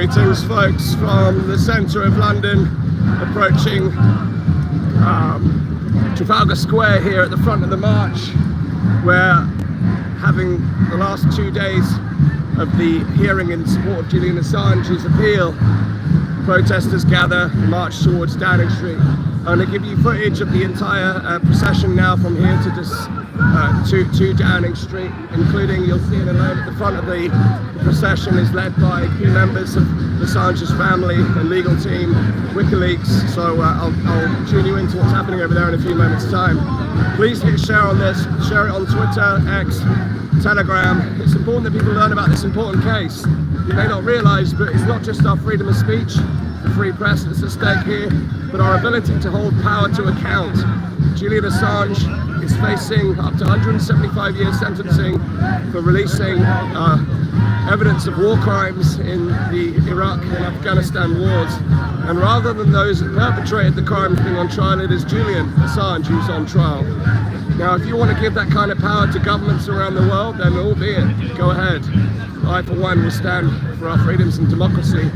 Greetings folks from the centre of London, approaching Trafalgar Square here at the front of the march, where having the last 2 days of the hearing in support of Julian Assange's appeal, protesters gather and march towards Downing Street. I'm going to give you footage of the entire procession now from here to Downing Street, including, you'll see in a moment, at the front of the procession is led by key members of Assange's family and legal team, WikiLeaks. So I'll tune you into what's happening over there in a few moments' time. Please hit share on this, share it on Twitter, X, Telegram. It's important that people learn about this important case. You may not realise, but it's not just our freedom of speech, the free press that's at stake here, but our ability to hold power to account. Julian Assange is facing up to 175 years sentencing for releasing evidence of war crimes in the Iraq and Afghanistan wars. And rather than those that perpetrated the crimes being on trial, it is Julian Assange who's on trial. Now, if you want to give that kind of power to governments around the world, then albeit, go ahead. I, for one, will stand for our freedoms and democracy.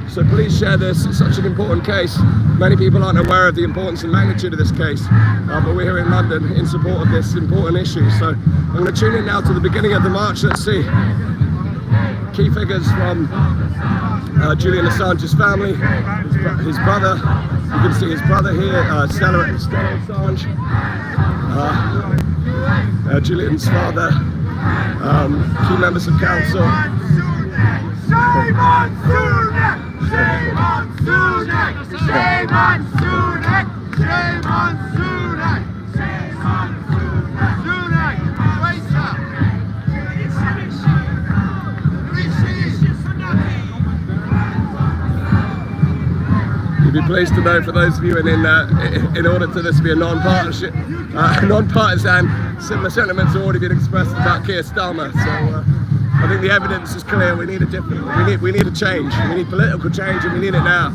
So please share this. It's such an important case. Many people aren't aware of the importance and magnitude of this case, but we're here in London in support of this important issue. So I'm going to tune in now to the beginning of the march. Let's see. Key figures from Julian Assange's family, his brother. You can see his brother here, Stella Assange, Julian's father, key members of council. Shame on Sunak! Shame on Sunak! Shame on Sunak! Shame on Sunak! Shame on Sunak! Sunak! Wait up! You'd be pleased to know, for those of you in order to this be a non-partisan, similar sentiments have already been expressed about Keir Starmer. So I think the evidence is clear. We need a different. We need a change. We need political change, and we need it now.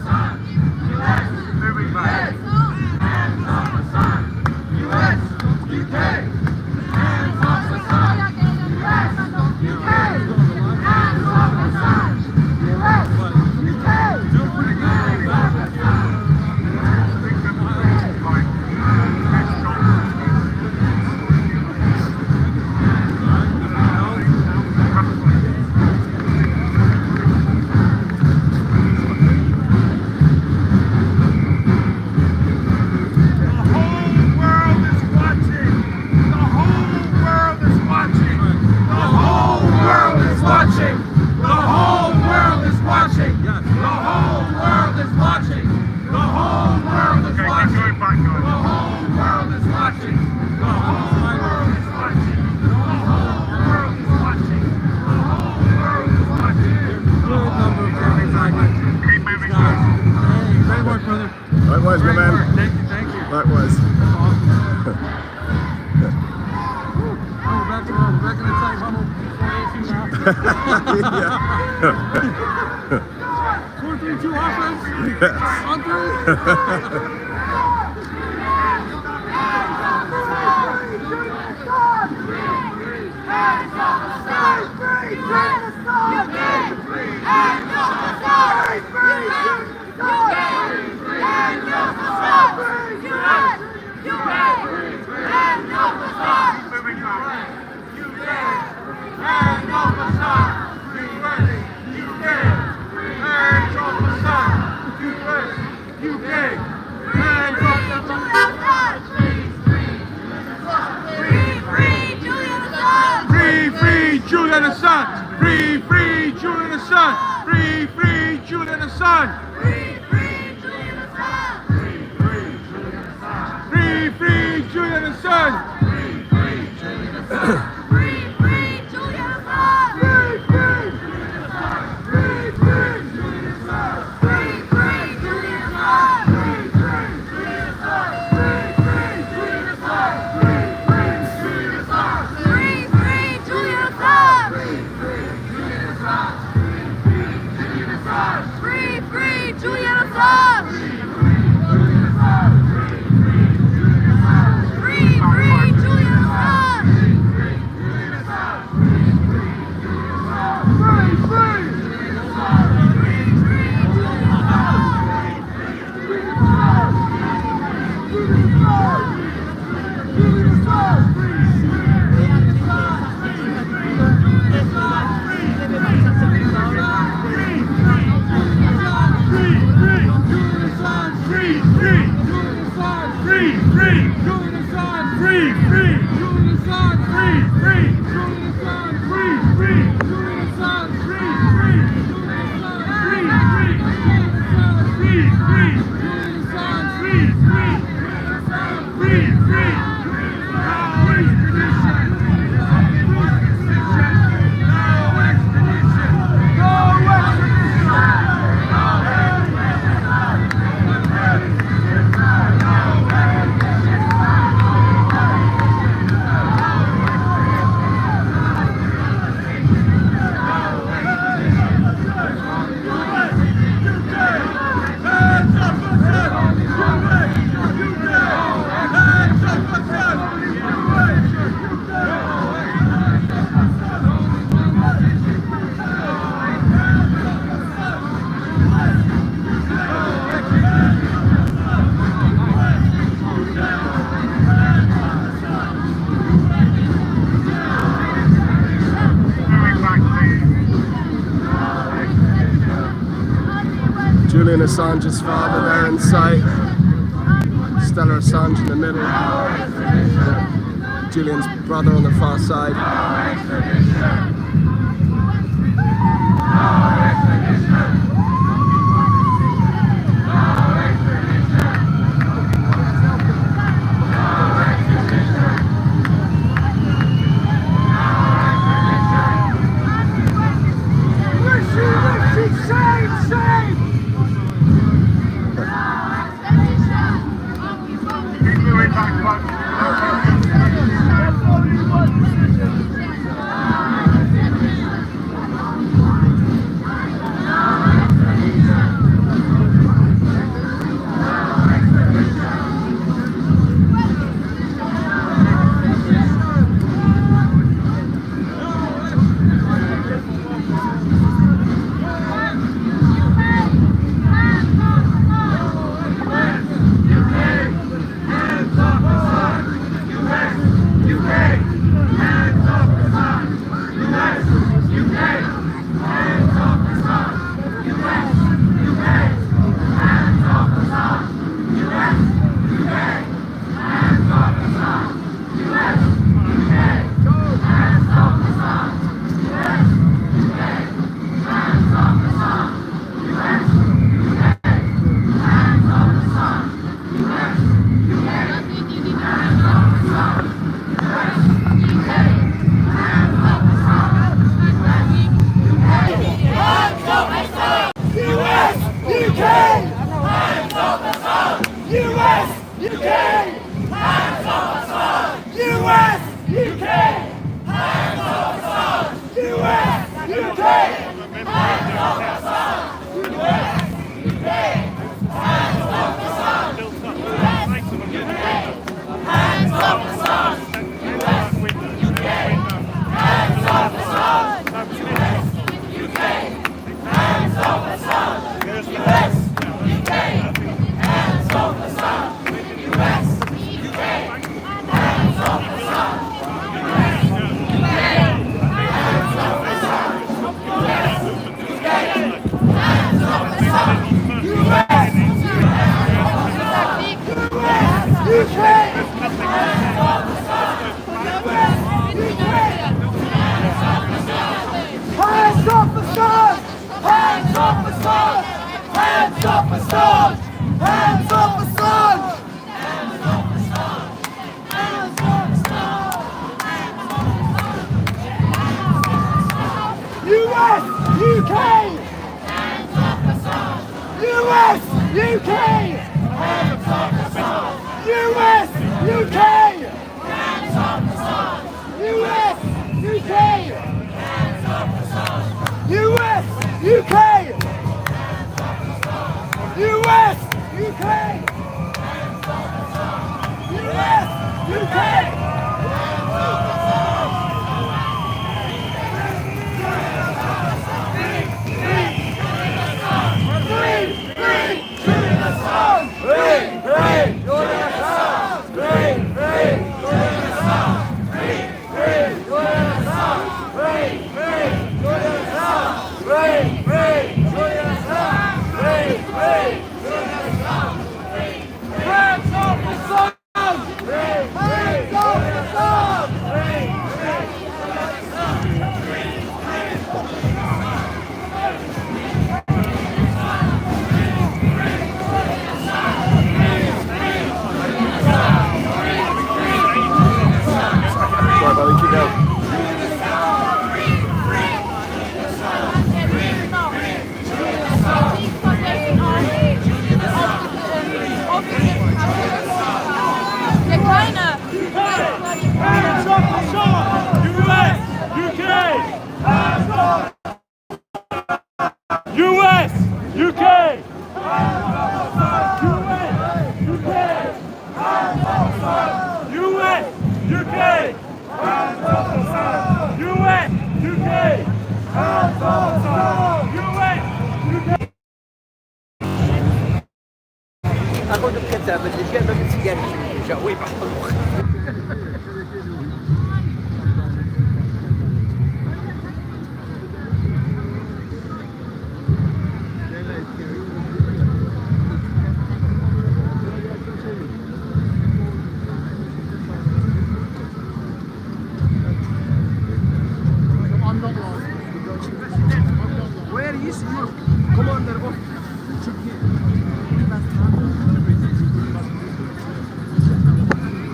Likewise, my man. Thank you. Likewise. Back in the time bubble. Yeah. 4-3-2 offense. Yes. On three. Julian Assange! Free, free Julian Assange! Free, free Julian Assange! Free, free Julian Assange! Free, free Julian Assange! Free, free Julian Assange! Free, free Julian Assange! Free, free Julian Assange! Free, free Julian Assange! Free, free Julian Assange! Free, free Julian Assange! Free, free Julian Assange! Free, free Julian Assange! Free, free Julian Assange! Free, free Julian Assange! Free, free Julian Assange! Julian Assange's father there in sight. Stella Assange in the middle. Julian's brother on the far side.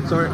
Sorry.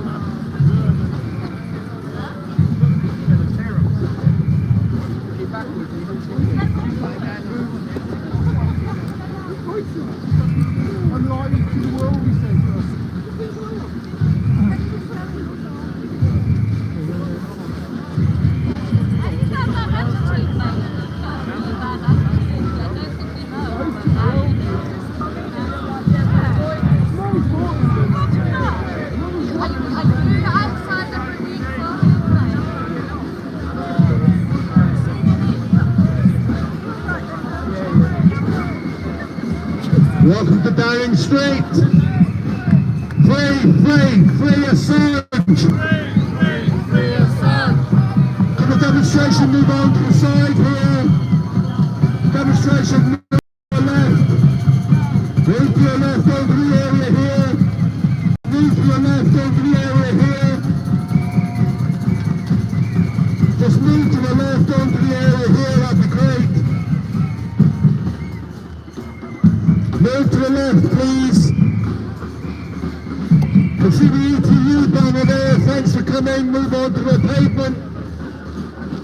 Welcome to Downing Street. Free Assange. Free Assange. Can the demonstration move on to the side here? Demonstration move to the left. Move to your left over the area here. Move to your left over the area here. Just move to the left onto the area here, that'd be great. Move to the left, please. You see the ETU banner there, thanks for coming. Move on to the pavement.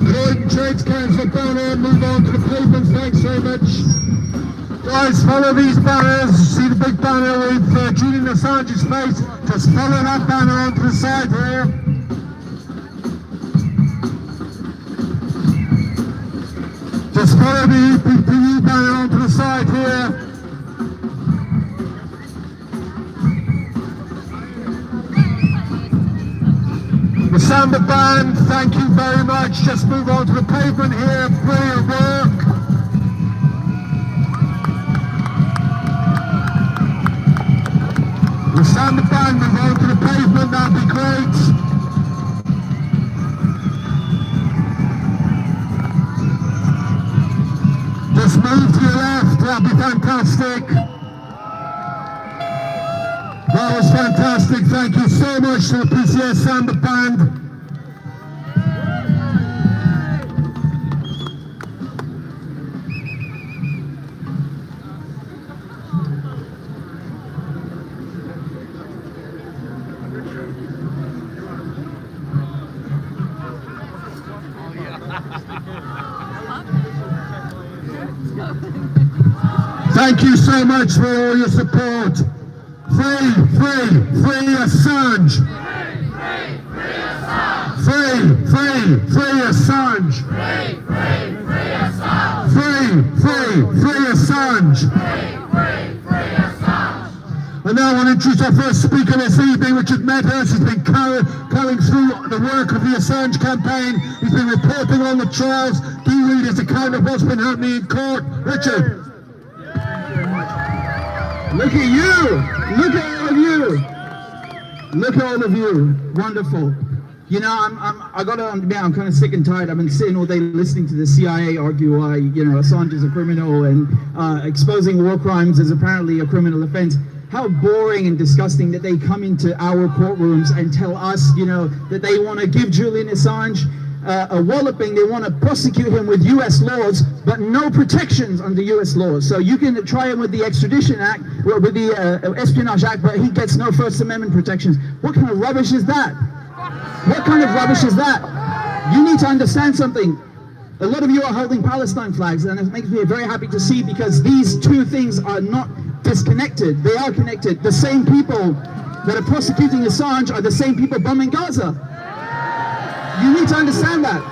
Croydon Trades Council banner, move on to the pavement, thanks very much. Guys, follow these banners. See the big banner with Julian Assange's face? Just follow that banner onto the side here. Just follow the EPPU banner onto the side here. The Samba band, thank you very much. Just move on to the pavement here. Brilliant work. The Samba band, move on to the pavement, that'd be great. Just move to your left, that'd be fantastic. That was fantastic. Thank you so much to the PCS Samba band. Thank you so much for all your support. Free Assange. Free Assange. Free Assange. And now I want to introduce our first speaker this evening, Richard Medhurst. He's been going through the work of the Assange campaign. He's been reporting on the trials. Do you read his account of what's been happening in court? Richard. Look at you! Look at all of you! Look at all of you! Wonderful. You know, I gotta admit, I'm kind of sick and tired. I've been sitting all day listening to the CIA argue why, you know, Assange is a criminal and exposing war crimes is apparently a criminal offense. How boring and disgusting that they come into our courtrooms and tell us, you know, that they want to give Julian Assange a walloping. They want to prosecute him with US laws, but no protections under US laws. So you can try him with the Extradition Act, or with the Espionage Act, but he gets no First Amendment protections. What kind of rubbish is that? What kind of rubbish is that? You need to understand something. A lot of you are holding Palestine flags, and it makes me very happy to see, because these two things are not disconnected. They are connected. The same people that are prosecuting Assange are the same people bombing Gaza. You need to understand that.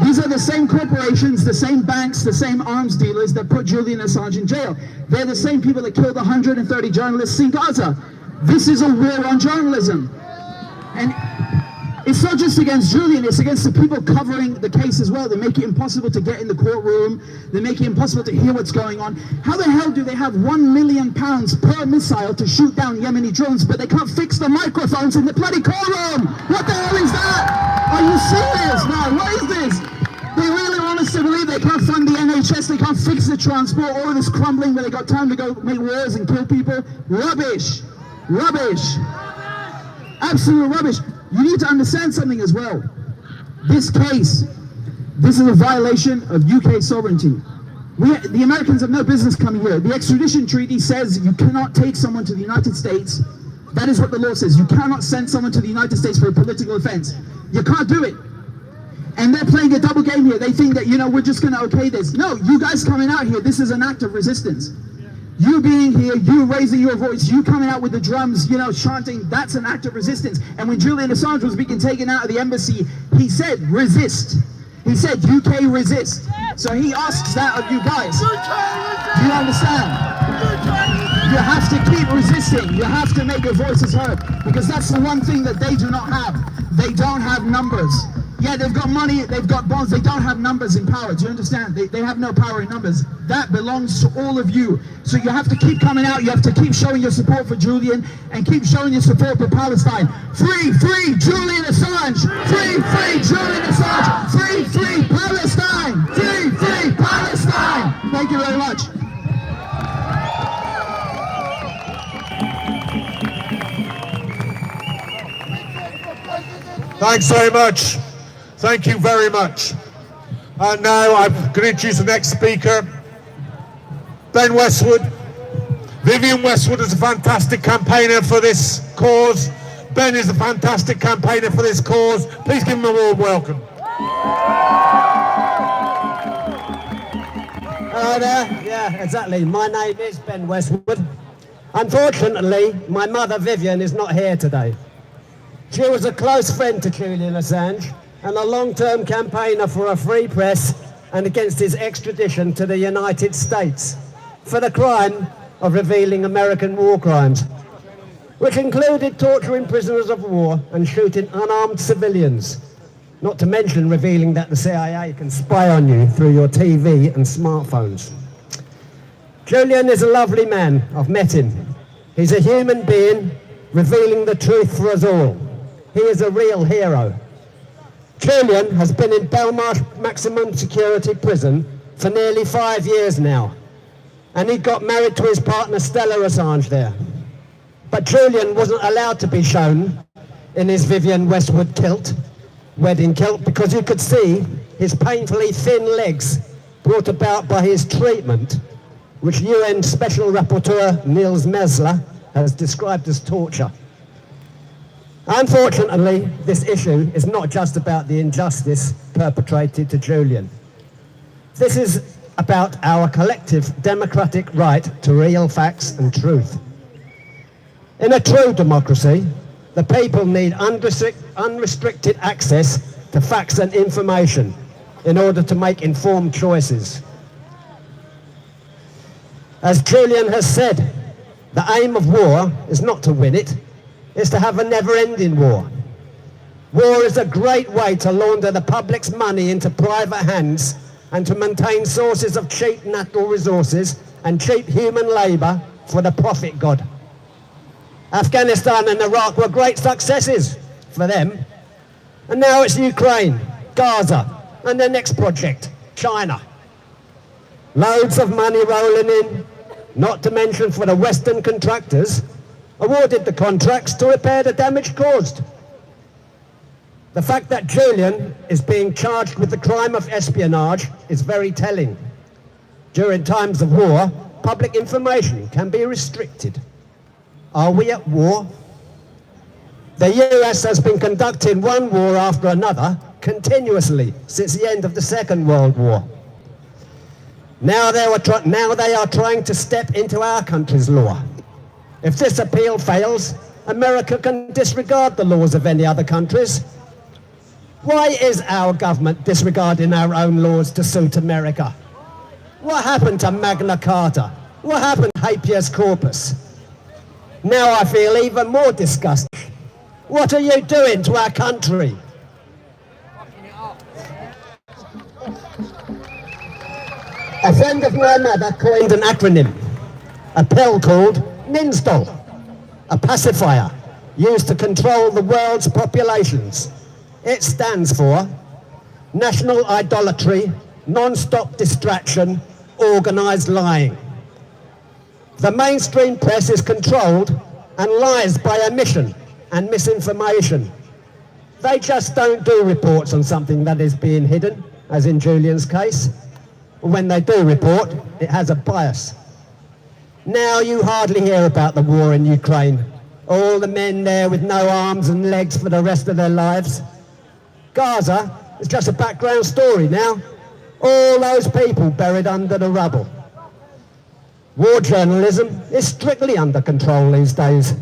These are the same corporations, the same banks, the same arms dealers that put Julian Assange in jail. They're the same people that killed 130 journalists in Gaza. This is a war on journalism. And it's not just against Julian, it's against the people covering the case as well. They make it impossible to get in the courtroom. They make it impossible to hear what's going on. How the hell do they have £1 million per missile to shoot down Yemeni drones, but they can't fix the microphones in the bloody courtroom? What the hell is that? Are you serious now? What is this? They really want us to believe they can't fund the NHS, they can't fix the transport, all of this crumbling where they got time to go make wars and kill people? Rubbish. Rubbish. Absolute rubbish. You need to understand something as well. This case, this is a violation of UK sovereignty. The Americans have no business coming here. The extradition treaty says you cannot take someone to the United States. That is what the law says. You cannot send someone to the United States for a political offense. You can't do it. And they're playing a double game here. They think that, we're just going to okay this. No, you guys coming out here, this is an act of resistance. You being here, you raising your voice, you coming out with the drums, chanting, that's an act of resistance. And when Julian Assange was being taken out of the embassy, he said, resist. He said, UK resist. So he asks that of you guys. Do you understand? You have to keep resisting. You have to make your voices heard. Because that's the one thing that they do not have. They don't have numbers. Yeah, they've got money, they've got bonds, they don't have numbers in power. Do you understand? They have no power in numbers. That belongs to all of you. So you have to keep coming out, you have to keep showing your support for Julian and keep showing your support for Palestine. Free, free Julian Assange! Free, free Julian Assange! Free, free Palestine! Free, free Palestine! Thank you very much. Thanks very much. Thank you very much. And now I'm going to introduce the next speaker, Ben Westwood. Vivienne Westwood is a fantastic campaigner for this cause. Ben is a fantastic campaigner for this cause. Please give him a warm welcome. Hello there. Yeah, exactly. My name is Ben Westwood. Unfortunately, my mother Vivienne is not here today. She was a close friend to Julian Assange and a long-term campaigner for a free press and against his extradition to the United States for the crime of revealing American war crimes, which included torturing prisoners of war and shooting unarmed civilians, not to mention revealing that the CIA can spy on you through your TV and smartphones. Julian is a lovely man. I've met him. He's a human being revealing the truth for us all. He is a real hero. Julian has been in Belmarsh maximum security prison for nearly 5 years now, and he got married to his partner Stella Assange there. But Julian wasn't allowed to be shown in his Vivienne Westwood kilt, wedding kilt, because you could see his painfully thin legs brought about by his treatment, which UN Special Rapporteur Niels Mesler has described as torture. Unfortunately, this issue is not just about the injustice perpetrated to Julian. This is about our collective democratic right to real facts and truth. In a true democracy, the people need unrestricted access to facts and information in order to make informed choices. As Julian has said, the aim of war is not to win it, it's to have a never-ending war. War is a great way to launder the public's money into private hands and to maintain sources of cheap natural resources and cheap human labour for the profit god. Afghanistan and Iraq were great successes for them, and now it's Ukraine, Gaza, and the next project, China. Loads of money rolling in, not to mention for the Western contractors awarded the contracts to repair the damage caused. The fact that Julian is being charged with the crime of espionage is very telling. During times of war, public information can be restricted. Are we at war? The US has been conducting one war after another continuously since the end of the Second World War. Now they are trying to step into our country's law. If this appeal fails, America can disregard the laws of any other countries. Why is our government disregarding our own laws to suit America? What happened to Magna Carta? What happened to habeas corpus? Now I feel even more disgusted. What are you doing to our country? A friend of my mother coined an acronym, a pill called NINSTOL, a pacifier used to control the world's populations. It stands for National Idolatry, Non-Stop Distraction, Organised Lying. The mainstream press is controlled and lies by omission and misinformation. They just don't do reports on something that is being hidden, as in Julian's case. when they do report, it has a bias. Now you hardly hear about the war in Ukraine. All the men there with no arms and legs for the rest of their lives. Gaza is just a background story now. All those people buried under the rubble. War journalism is strictly under control these days.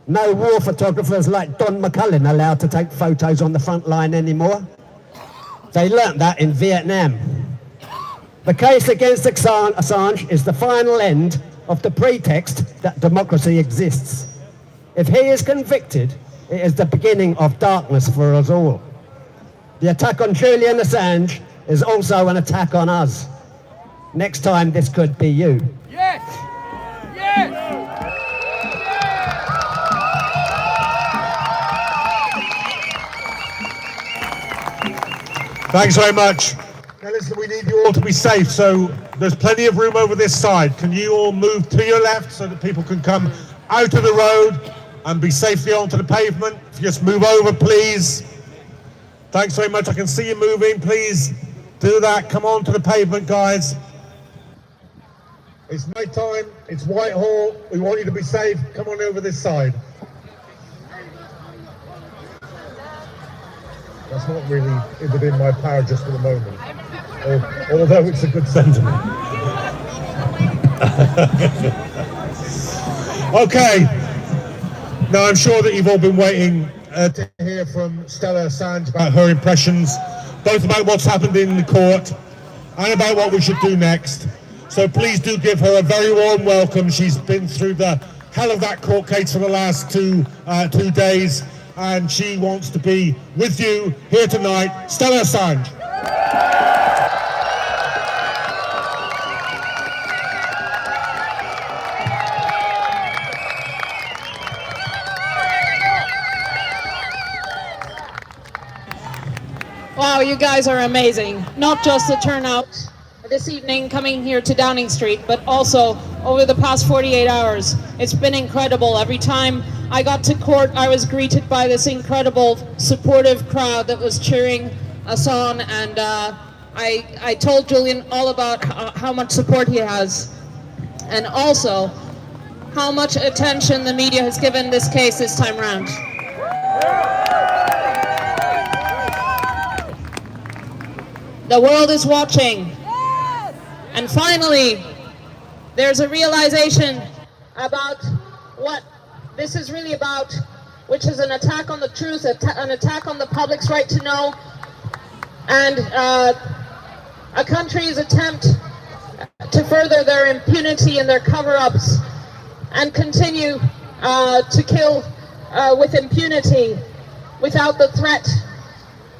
No war photographers like Don McCullin allowed to take photos on the front line anymore. They learnt that in Vietnam. The case against Assange is the final end of the pretext that democracy exists. If he is convicted, it is the beginning of darkness for us all. The attack on Julian Assange is also an attack on us. Next time, this could be you. Yes! Yes! Thanks very much. Now listen, we need you all to be safe, so there's plenty of room over this side. Can you all move to your left so that people can come out of the road and be safely onto the pavement? If you just move over, please. Thanks very much. I can see you moving. Please do that. Come on to the pavement, guys. It's night time. It's Whitehall. We want you to be safe. Come on over this side. That's not really within my power just for the moment, although it's a good sentiment. Okay. Now I'm sure that you've all been waiting to hear from Stella Assange about her impressions, both about what's happened in the court and about what we should do next. So please do give her a very warm welcome. She's been through the hell of that court case for the last two days, and she wants to be with you here tonight. Stella Assange. Wow, you guys are amazing. Not just the turnout this evening coming here to Downing Street, but also over the past 48 hours. It's been incredible. Every time I got to court, I was greeted by this incredible supportive crowd that was cheering us on, and I told Julian all about how much support he has, and also how much attention the media has given this case this time around. The world is watching. And finally, there's a realization about what this is really about, which is an attack on the truth, an attack on the public's right to know, and a country's attempt to further their impunity and their cover-ups and continue to kill with impunity without the threat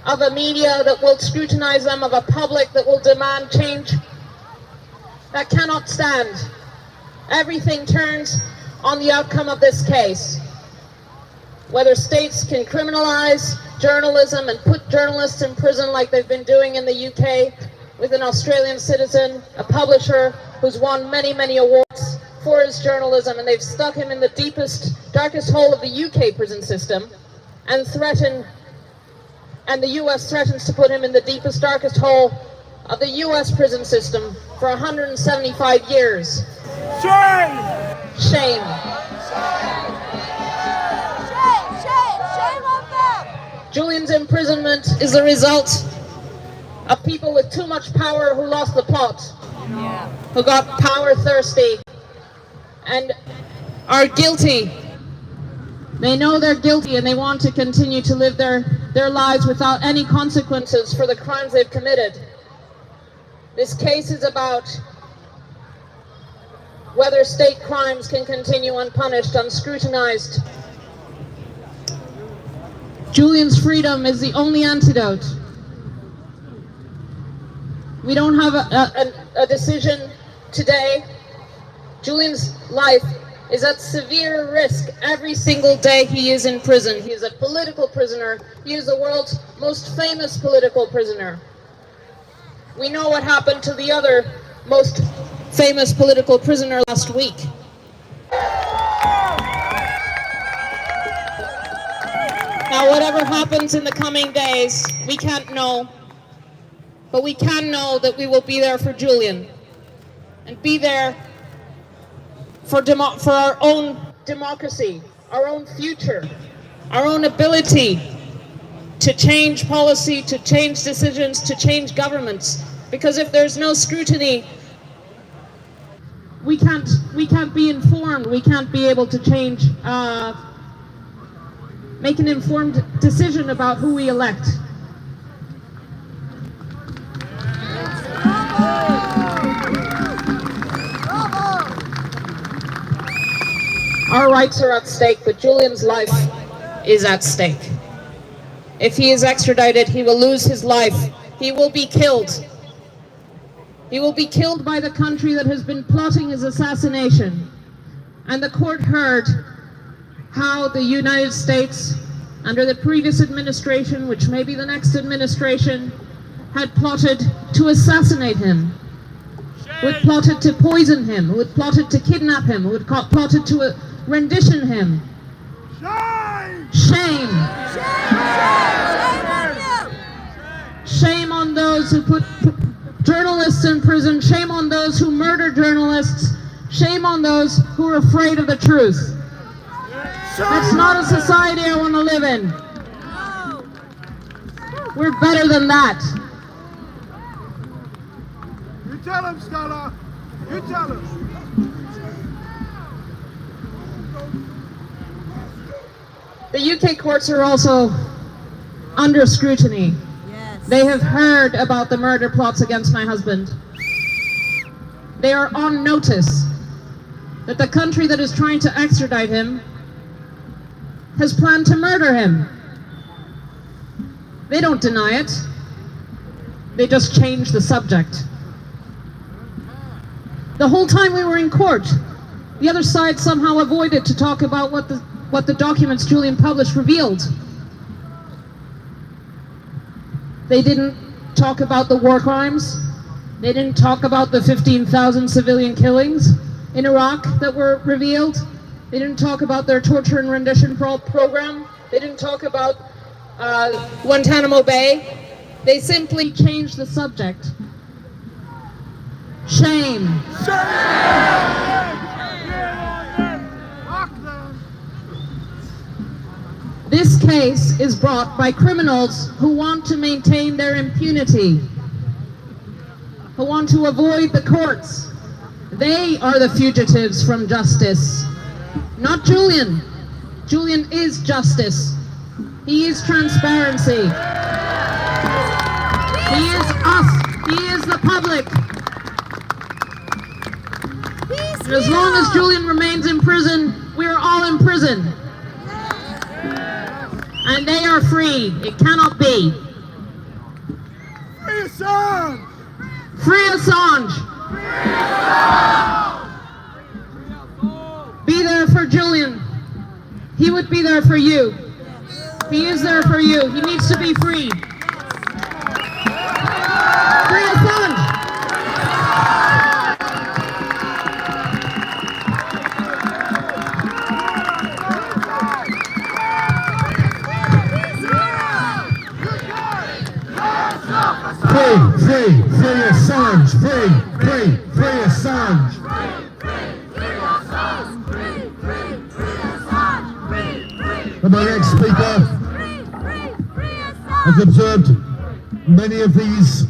of a media that will scrutinize them, of a public that will demand change. That cannot stand. Everything turns on the outcome of this case. Whether states can criminalize journalism and put journalists in prison like they've been doing in the UK with an Australian citizen, a publisher who's won many, many awards for his journalism, and they've stuck him in the deepest, darkest hole of the UK prison system, and the US threatens to put him in the deepest, darkest hole of the US prison system for 175 years. Shame! Shame. Shame on them! Julian's imprisonment is the result of people with too much power who lost the plot, who got power thirsty and are guilty. They know they're guilty and they want to continue to live their lives without any consequences for the crimes they've committed. This case is about whether state crimes can continue unpunished, unscrutinized. Julian's freedom is the only antidote. We don't have a decision today. Julian's life is at severe risk every single day he is in prison. He is a political prisoner. He is the world's most famous political prisoner. We know what happened to the other most famous political prisoner last week. Now, whatever happens in the coming days, we can't know. But we can know that we will be there for Julian and be there for our own democracy, our own future, our own ability to change policy, to change decisions, to change governments. Because if there's no scrutiny, we can't be informed. We can't be able to change, make an informed decision about who we elect. Our rights are at stake, but Julian's life is at stake. If he is extradited, he will lose his life. He will be killed. He will be killed by the country that has been plotting his assassination. And the court heard how the United States, under the previous administration, which may be the next administration, had plotted to assassinate him, who had plotted to poison him, who had plotted to kidnap him, who had plotted to rendition him. Shame! Shame on those who put journalists in prison. Shame on those who murder journalists. Shame on those who are afraid of the truth. That's not a society I want to live in. We're better than that. You tell him, Stella. You tell him. The UK courts are also under scrutiny. Yes. They have heard about the murder plots against my husband. They are on notice that the country that is trying to extradite him has planned to murder him. They don't deny it. They just change the subject. The whole time we were in court, the other side somehow avoided to talk about what the documents Julian published revealed. They didn't talk about the war crimes. They didn't talk about the 15,000 civilian killings in Iraq that were revealed. They didn't talk about their torture and rendition program. They didn't talk about Guantanamo Bay. They simply changed the subject. Shame. This case is brought by criminals who want to maintain their impunity, who want to avoid the courts. They are the fugitives from justice, not Julian. Julian is justice. He is transparency. He is us. He is the public. And as long as Julian remains in prison, we are all in prison. And they are free. It cannot be. Free Assange! Free Assange! Be there for Julian. He would be there for you. He is there for you. He needs to be free. Free Assange! Free Assange, free Assange. And my next speaker has observed many of these